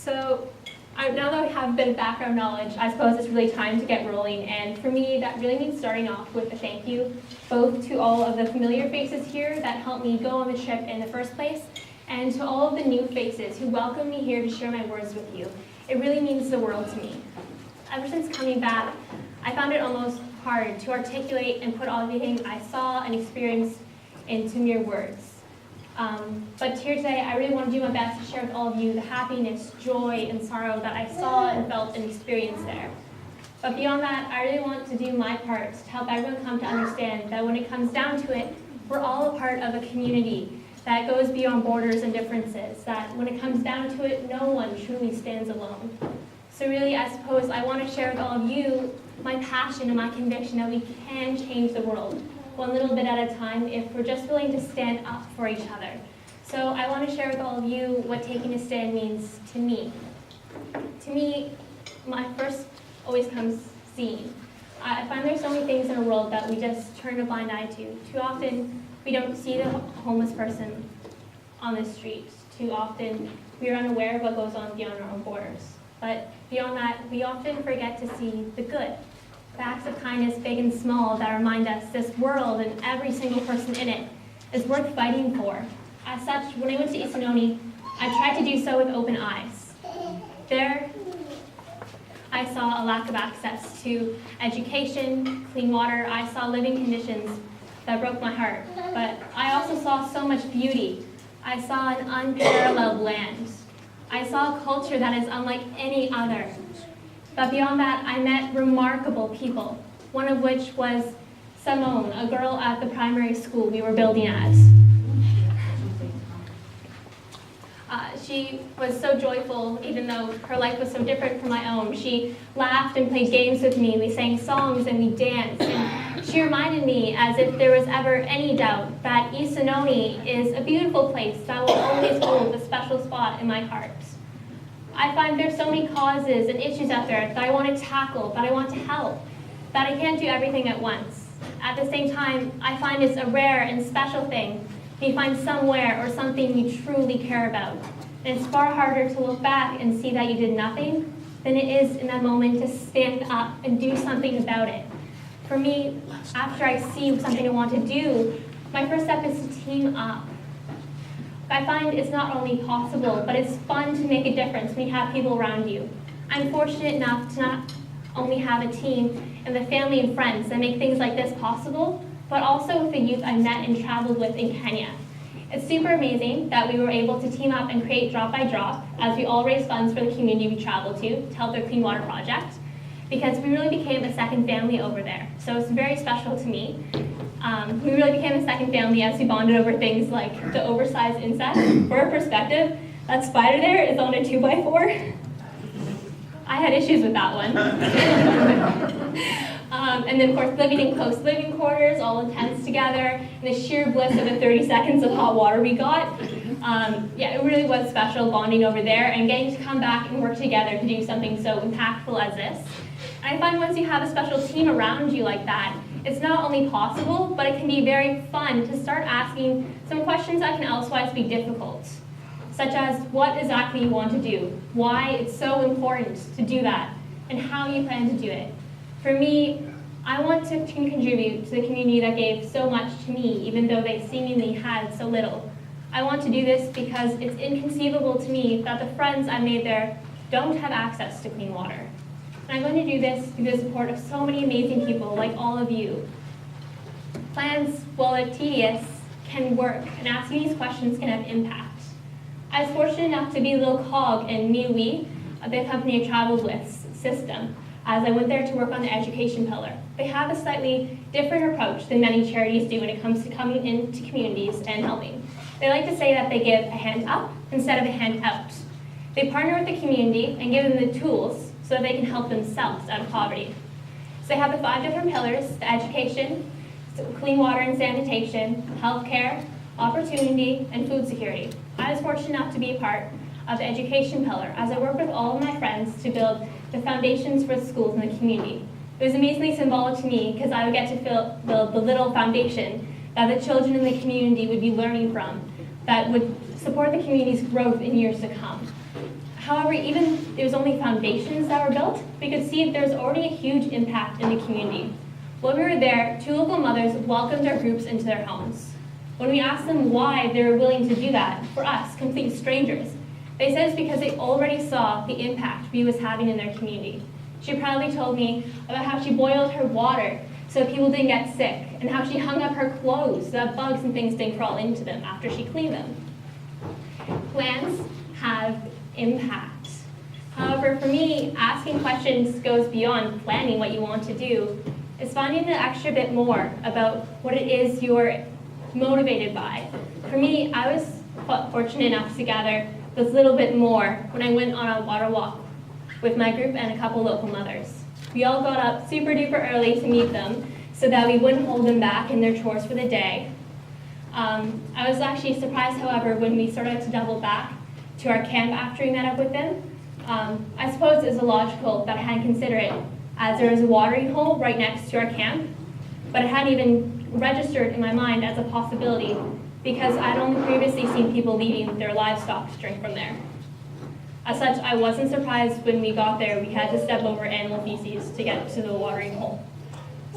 Now that we have a bit of background knowledge, I suppose it's really time to get rolling. And for me, that really means starting off with a thank you, both to all of the familiar faces here that helped me go on the trip in the first place, and to all of the new faces who welcomed me here to share my words with you. It really means the world to me. Ever since coming back, I found it almost hard to articulate and put all everything I saw and experienced into mere words. But here today, I really want to do my best to share with all of you the happiness, joy, and sorrow that I saw and felt and experienced there. But beyond that, I really want to do my part to help everyone come to understand that when it comes down to it, we're all a part of a community that goes beyond borders and differences, that when it comes down to it, no one truly stands alone. So really, I suppose I want to share with all of you my passion and my conviction that we can change the world, one little bit at a time, if we're just willing to stand up for each other. So I want to share with all of you what taking a stand means to me. To me, my first always comes seeing. I find there's so many things in our world that we just turn a blind eye to. Too often, we don't see the homeless person on the street. Too often, we are unaware of what goes on beyond our own borders. But beyond that, we often forget to see the good. The acts of kindness, big and small, that remind us this world and every single person in it is worth fighting for. As such, when I went to Esinoni, I tried to do so with open eyes. There, I saw a lack of access to education, clean water. I saw living conditions that broke my heart. But I also saw so much beauty. I saw an unparalleled land. I saw a culture that is unlike any other. But beyond that, I met remarkable people, one of which was Simone, a girl at the primary school we were building at. She was so joyful, even though her life was so different from my own. She laughed and played games with me. We sang songs and we danced. And she reminded me, as if there was ever any doubt, that Esinoni is a beautiful place that will always hold a special spot in my heart. I find there's so many causes and issues out there that I want to tackle, that I want to help, that I can't do everything at once. At the same time, I find it's a rare and special thing when you find somewhere or something you truly care about. And it's far harder to look back and see that you did nothing than it is in that moment to stand up and do something about it. For me, after I see something I want to do, my first step is to team up. I find it's not only possible, but it's fun to make a difference when you have people around you. I'm fortunate enough to not only have a team and the family and friends that make things like this possible, but also with the youth I met and traveled with in Kenya. It's super amazing that we were able to team up and create Drop by Drop as we all raise funds for the community we traveled to help their clean water project, because we really became a second family over there. So it's very special to me. We really became a second family as we bonded over things like the oversized insect. For a perspective, that spider there is on a 2x4. I had issues with that one. And then, of course, living in close living quarters, all intense together, and the sheer bliss of the 30 seconds of hot water we got. It really was special bonding over there and getting to come back and work together to do something so impactful as this. And I find once you have a special team around you like that, it's not only possible, but it can be very fun to start asking some questions that can elsewise be difficult, such as what exactly you want to do, why it's so important to do that, and how you plan to do it. For me, I want to contribute to the community that gave so much to me, even though they seemingly had so little. I want to do this because it's inconceivable to me that the friends I made there don't have access to clean water. And I'm going to do this through the support of so many amazing people like all of you. Plans, while they're tedious, can work, and asking these questions can have impact. I was fortunate enough to be a little cog in MeWe, the company I traveled with, system, as I went there to work on the education pillar. They have a slightly different approach than many charities do when it comes to coming into communities and helping. They like to say that they give a hand up instead of a hand out. They partner with the community and give them the tools so that they can help themselves out of poverty. So they have the 5 different pillars: the education, clean water and sanitation, healthcare, opportunity, and food security. I was fortunate enough to be a part of the education pillar as I worked with all of my friends to build the foundations for schools in the community. It was amazingly symbolic to me because I would get to build the little foundation that the children in the community would be learning from, that would support the community's growth in years to come. However, even there was only foundations that were built, we could see there was already a huge impact in the community. When we were there, 2 local mothers welcomed our groups into their homes. When we asked them why they were willing to do that for us, complete strangers, they said it's because they already saw the impact we was having in their community. She proudly told me about how she boiled her water so people didn't get sick, and how she hung up her clothes so that bugs and things didn't crawl into them after she cleaned them. Plans have impact. However, for me, asking questions goes beyond planning what you want to do. It's finding an extra bit more about what it is you're motivated by. For me, I was fortunate enough to gather this little bit more when I went on a water walk with my group and a couple local mothers. We all got up super duper early to meet them so that we wouldn't hold them back in their chores for the day. I was actually surprised, however, when we started to double back to our camp after we met up with them. I suppose it's illogical that I hadn't considered it, as there was a watering hole right next to our camp, but it hadn't even registered in my mind as a possibility because I'd only previously seen people leaving their livestock to drink from there. As such, I wasn't surprised when we got there we had to step over animal feces to get to the watering hole.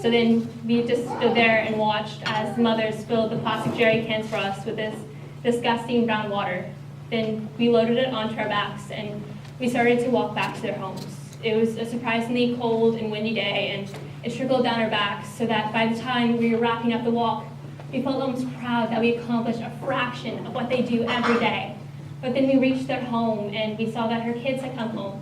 So then we just stood there and watched as the mothers filled the plastic jerry cans for us with this disgusting brown water. Then we loaded it onto our backs and we started to walk back to their homes. It was a surprisingly cold and windy day, and it trickled down our backs so that by the time we were wrapping up the walk, we felt almost proud that we accomplished a fraction of what they do every day. But then we reached their home and we saw that her kids had come home.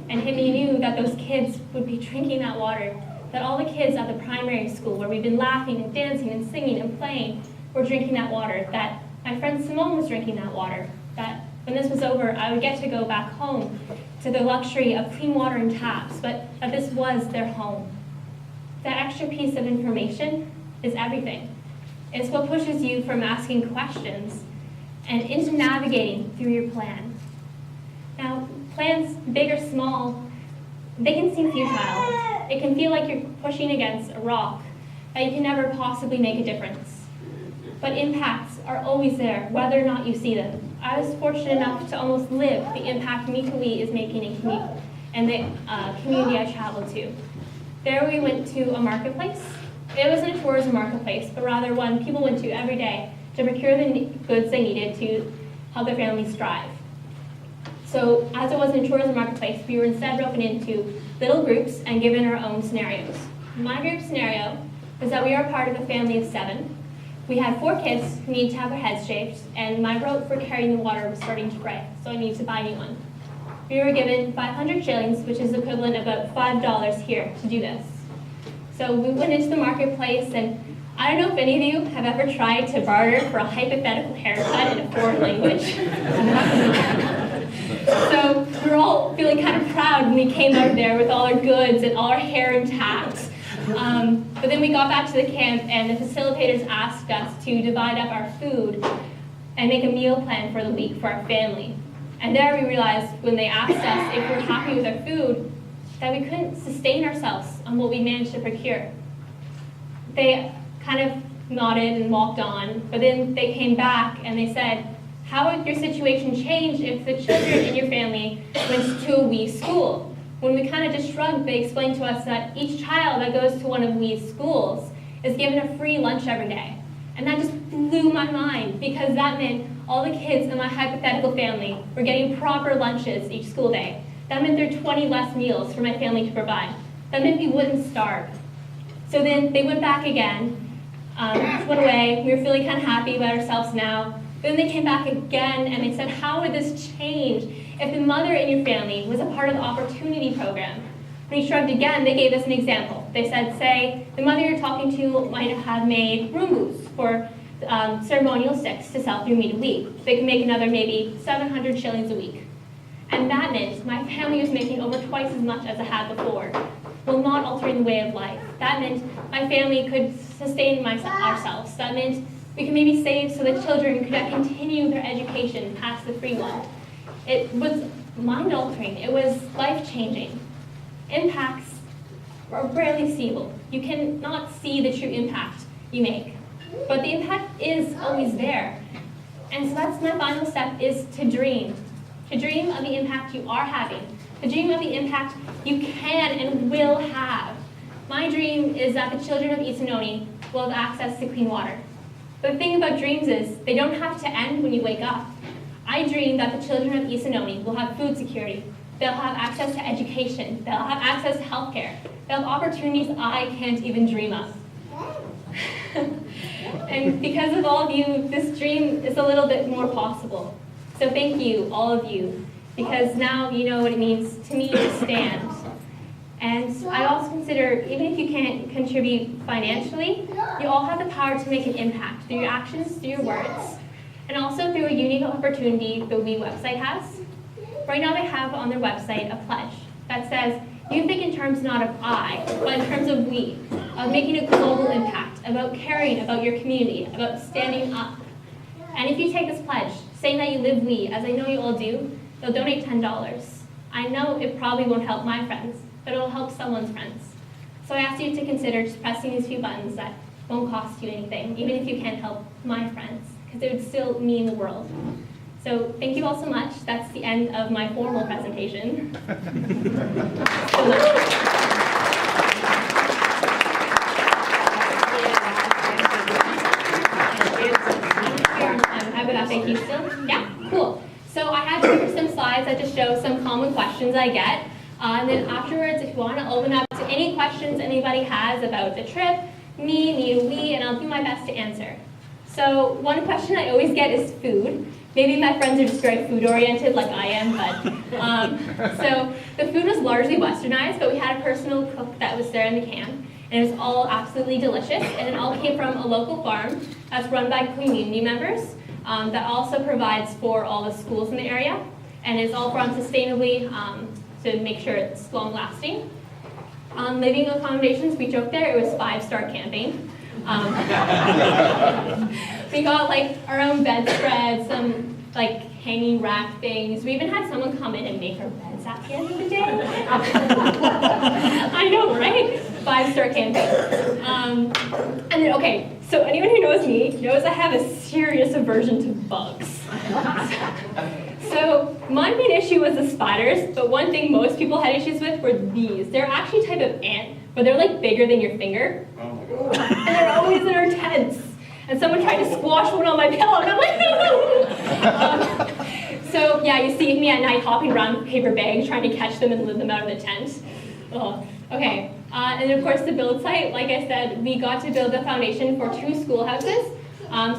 And Himi knew that those kids would be drinking that water, that all the kids at the primary school where we'd been laughing and dancing and singing and playing were drinking that water, that my friend Simone was drinking that water, that when this was over, I would get to go back home to the luxury of clean water and taps, but that this was their home. That extra piece of information is everything. It's what pushes you from asking questions and into navigating through your plan. Now, plans, big or small, they can seem futile. It can feel like you're pushing against a rock, that you can never possibly make a difference. But impacts are always there, whether or not you see them. I was fortunate enough to almost live the impact Mikuli is making in the community I traveled to. There we went to a marketplace. It wasn't a tourism marketplace, but rather one people went to every day to procure the goods they needed to help their families thrive. So as it wasn't a tourism marketplace, we were instead broken into little groups and given our own scenarios. My group scenario was that we are part of a family of 7. We had 4 kids who needed to have their heads shaved, and my rope for carrying the water was starting to break, so I needed to buy a new one. We were given 500 shillings, which is equivalent of about $5 here, to do this. So we went into the marketplace, and I don't know if any of you have ever tried to barter for a hypothetical haircut in a foreign language. So we were all feeling kind of proud when we came out there with all our goods and all our hair intact. But then we got back to the camp and the facilitators asked us to divide up our food and make a meal plan for the week for our family. And there we realized when they asked us if we were happy with our food, that we couldn't sustain ourselves on what we managed to procure. They kind of nodded and walked on, but then they came back and they said, how would your situation change if the children in your family went to a WE school? When we kind of just shrugged, they explained to us that each child that goes to one of WE's schools is given a free lunch every day. And that just blew my mind because that meant all the kids in my hypothetical family were getting proper lunches each school day. That meant there were 20 less meals for my family to provide. That meant we wouldn't starve. So then they went back again, went away. We were feeling kind of happy about ourselves now. Then they came back again and they said, how would this change if the mother in your family was a part of the opportunity program? When he shrugged again, they gave us an example. They said, say, the mother you're talking to might have made rumbus for ceremonial sticks to sell through Meet a Week. They could make another maybe 700 shillings a week. And that meant my family was making over twice as much as it had before, while not altering the way of life. That meant my family could sustain ourselves. That meant we could maybe save so that children could continue their education past the free one. It was mind-altering. It was life-changing. Impacts are rarely seeable. You cannot see the true impact you make. But the impact is always there. And so that's my final step, is to dream. to dream of the impact you are having, to dream of the impact you can and will have. My dream is that the children of Esinoni will have access to clean water. But the thing about dreams is they don't have to end when you wake up. I dream that the children of Esinoni will have food security. They'll have access to education. They'll have access to healthcare. They'll have opportunities I can't even dream of. And because of all of you, this dream is a little bit more possible. So thank you, all of you, because now you know what it means to me to stand. And I also consider, even if you can't contribute financially, you all have the power to make an impact through your actions, through your words, and also through a unique opportunity the We website has. Right now they have on their website a pledge that says, you think in terms not of I, but in terms of we, of making a global impact, about caring about your community, about standing up. And if you take this pledge, saying that you live we, as I know you all do, they'll donate $10. I know it probably won't help my friends, but it'll help someone's friends. So I ask you to consider just pressing these few buttons that won't cost you anything, even if you can't help my friends, because it would still mean the world. So thank you all so much. That's the end of my formal presentation. Thank you still? Yeah, cool. So I had some slides that just show some common questions I get. And then afterwards, if you want to open up to any questions anybody has about the trip, me, we, and I'll do my best to answer. So one question I always get is food. Maybe my friends are just very food-oriented like I am, but so the food was largely westernized, but we had a personal cook that was there in the can, and it was all absolutely delicious, and it all came from a local farm that's run by community members that also provides for all the schools in the area, and it's all run sustainably to make sure it's long-lasting. Living accommodations, we joked there, it was 5-star camping. We got like our own bedspread, some like hanging rack things. We even had someone come in and make our beds at the end of the day. I know, right? 5-star camping. And then, okay, so anyone who knows me knows I have a serious aversion to bugs. So my main issue was the spiders, but one thing most people had issues with were these. They're actually a type of ant, but they're like bigger than your finger. Oh my God. And they're always in our tents. And someone tried to squash one on my pillow, and I'm like, no! So yeah, you see me at night hopping around with paper bags, trying to catch them and lift them out of the tent. Oh, okay. And then of course the build site, like I said, we got to build the foundation for 2 schoolhouses.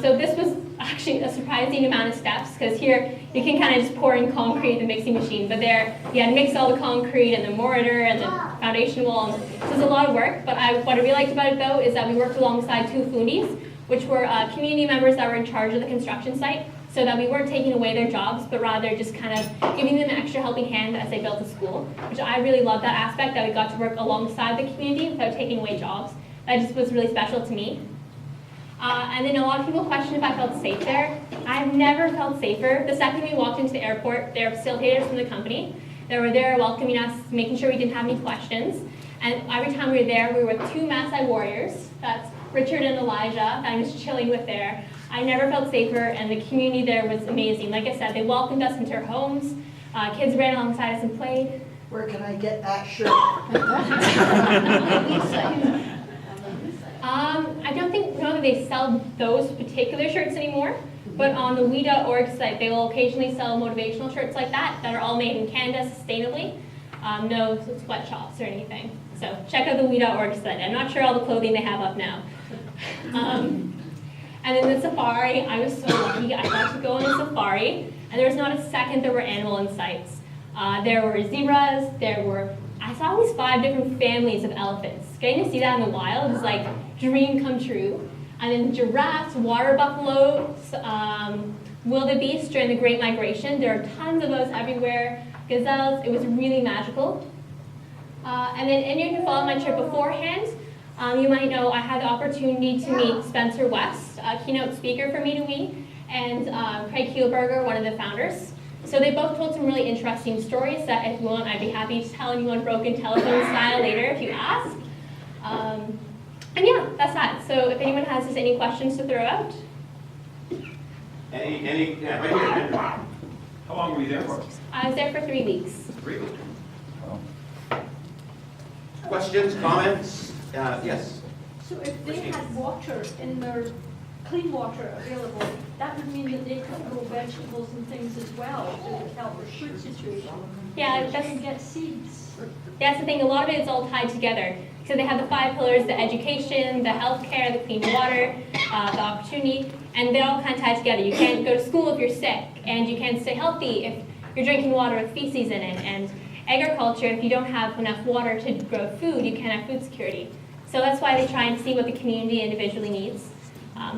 So this was actually a surprising amount of steps, because here you can kind of just pour in concrete, the mixing machine, but there you had to mix all the concrete and the mortar and the foundation walls. So it's a lot of work, but what I really liked about it though is that we worked alongside 2 Fundis, which were community members that were in charge of the construction site, so that we weren't taking away their jobs, but rather just kind of giving them an extra helping hand as they built the school, which I really loved that aspect, that we got to work alongside the community without taking away jobs. That just was really special to me. And then a lot of people question if I felt safe there. I've never felt safer. The second we walked into the airport, there were facilitators from the company that were there welcoming us, making sure we didn't have any questions. And every time we were there, we were with 2 Maasai warriors. That's Richard and Elijah that I was chilling with there. I never felt safer, and the community there was amazing. Like I said, they welcomed us into their homes. Kids ran alongside us and played. Where can I get that shirt? I don't know that they sell those particular shirts anymore, but on the we.org site, they will occasionally sell motivational shirts like that are all made in Canada sustainably. No sweatshops or anything. So check out the we.org site. I'm not sure all the clothing they have up now. And then the safari, I was so lucky. I got to go on a safari, and there was not a second there were animal in sights. There were zebras, I saw at least 5 different families of elephants. Getting to see that in the wild is like dream come true. And then giraffes, water buffalo, wildebeest during the Great Migration. There are tons of those everywhere. Gazelles, it was really magical. And then anyone who followed my trip beforehand, you might know I had the opportunity to meet Spencer West, a keynote speaker for Me to We, and Craig Kielberger, one of the founders. So they both told some really interesting stories that if you want, I'd be happy to tell you on broken telephone style later if you ask. And yeah, that's that. So if anyone has just any questions to throw out. Yeah, right here. How long were you there for? I was there for 3 weeks. 3 weeks. Questions, comments? Yes. So if they had water in their, clean water available, that would mean that they could grow vegetables and things as well. It would help their food situation. Yeah, They that's, can get seeds. that's the thing. A lot of it is all tied together. So they have the 5 pillars: the education, the healthcare, the clean water, the opportunity, and they're all kind of tied together. You can't go to school if you're sick, and you can't stay healthy if you're drinking water with feces in it. And agriculture, if you don't have enough water to grow food, you can't have food security. So that's why they try and see what the community individually needs.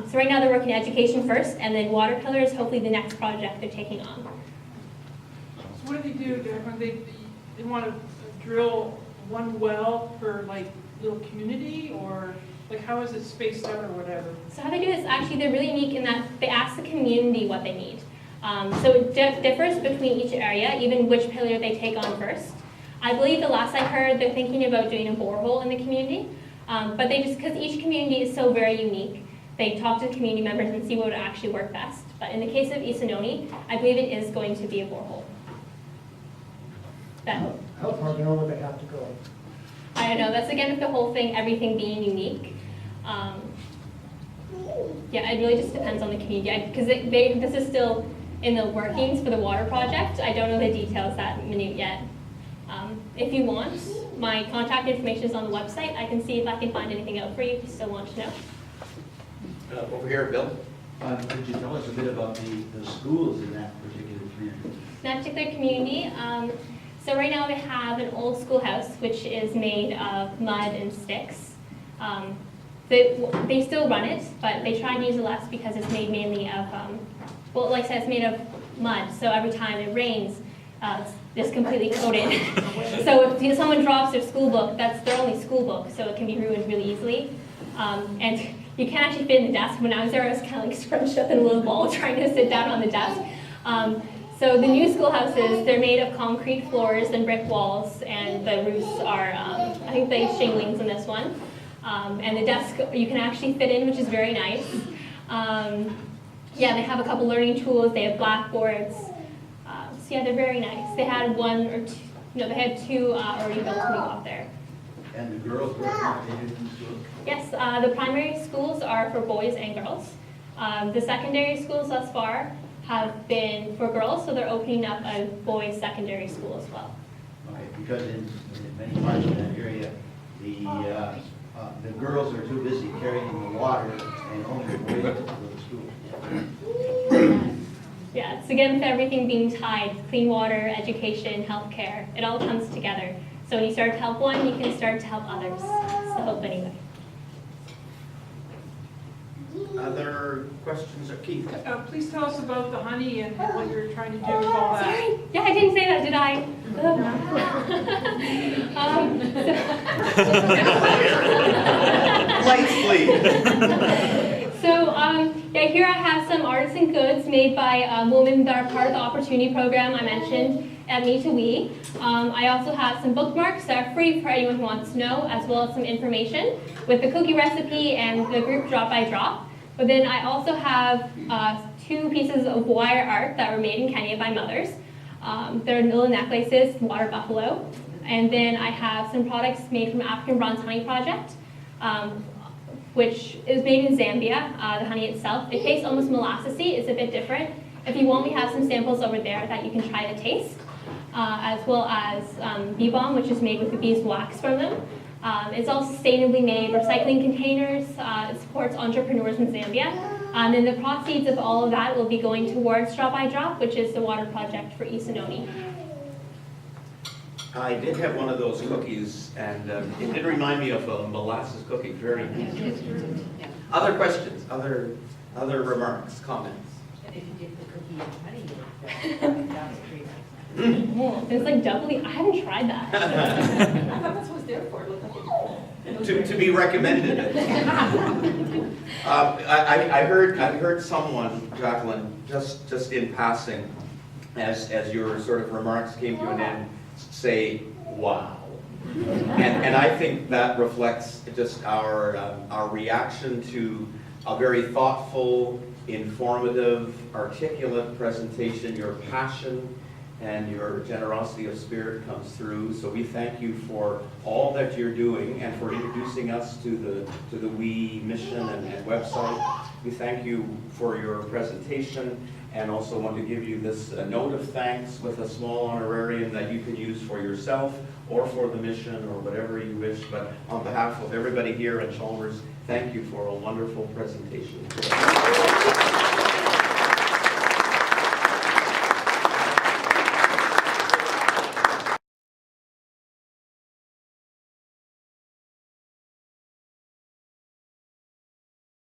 So right now they're working education first, and then water pillars, hopefully the next project they're taking on. So what do they do, Jaclyn? They want to drill one well per like little community, or like how is it spaced out or whatever? So how they do this, actually they're really unique in that they ask the community what they need. So it differs between each area, even which pillar they take on first. I believe the last I heard, they're thinking about doing a borehole in the community, but they just, because each community is so very unique, they talk to the community members and see what would actually work best. But in the case of Esinoni, I believe it is going to be a borehole. How far down would they have to go? I don't know, that's again with the whole thing, everything being unique. Yeah, it really just depends on the community, because this is still in the workings for the water project. I don't know the details that minute yet. If you want, my contact information is on the website. I can see if I can find anything out for you if you still want to know. Over here, Bill. Could you tell us a bit about the schools in that particular community? In that particular community, so right now they have an old schoolhouse which is made of mud and sticks. They still run it, but they try and use it less because it's made mainly of, well, like I said, it's made of mud, so every time it rains, it's just completely coated. So if someone drops their school book, that's their only school book, so it can be ruined really easily. And you can't actually fit in the desk. When I was there, I was kind of like scrunched up in a little ball trying to sit down on the desk. So the new schoolhouses, they're made of concrete floors and brick walls, and the roofs are, I think they have shinglings in this one. And the desk you can actually fit in, which is very nice. Yeah, they have a couple learning tools. They have blackboards. So yeah, they're very nice. They had one or two, no, they had 2 already built when we got there. And the girls were accommodated in school? Yes, the primary schools are for boys and girls. The secondary schools thus far have been for girls, so they're opening up a boys' secondary school as well. Okay, because in many parts of that area, the girls are too busy carrying the water and only the boys go to school. Yeah, it's again with everything being tied, clean water, education, healthcare, it all comes together. So when you start to help one, you can start to help others. It's the hope anyway. Other questions or Keith? Please tell us about the honey and what you're trying to do with all that. Sorry, yeah, I didn't say that, did I? Lights, please. So yeah, here I have some artisan goods made by women that are part of the opportunity program I mentioned at Me to We. I also have some bookmarks that are free for anyone who wants to know, as well as some information with the cookie recipe and the group drop by drop. But then I also have 2 pieces of wire art that were made in Kenya by mothers. They're little necklaces, water buffalo. And then I have some products made from African Bronze Honey Project, which is made in Zambia, the honey itself. It tastes almost molassesy, it's a bit different. If you want, we have some samples over there that you can try to taste, as well as bee balm, which is made with the bees' wax from them. It's all sustainably made, recycling containers. It supports entrepreneurs in Zambia. And then the proceeds of all of that will be going towards Drop by Drop, which is the water project for Esinoni. I did have one of those cookies, and it did remind me of a molasses cookie. Very nice. Other questions? Other remarks? Comments? And if you dip the cookie in honey, that was pretty nice. It's like doubly, I haven't tried that. I thought that's what it's there for. It looked like it. To be recommended. I heard someone, Jaclyn, just in passing, as your sort of remarks came to an end, say, "Wow," and I think that reflects just our reaction to a very thoughtful, informative, articulate presentation. Your passion and your generosity of spirit comes through. So we thank you for all that you're doing and for introducing us to the WE mission and website. We thank you for your presentation and also want to give you this note of thanks with a small honorarium that you can use for yourself or for the mission or whatever you wish. But on behalf of everybody here at Chalmers, thank you for a wonderful presentation.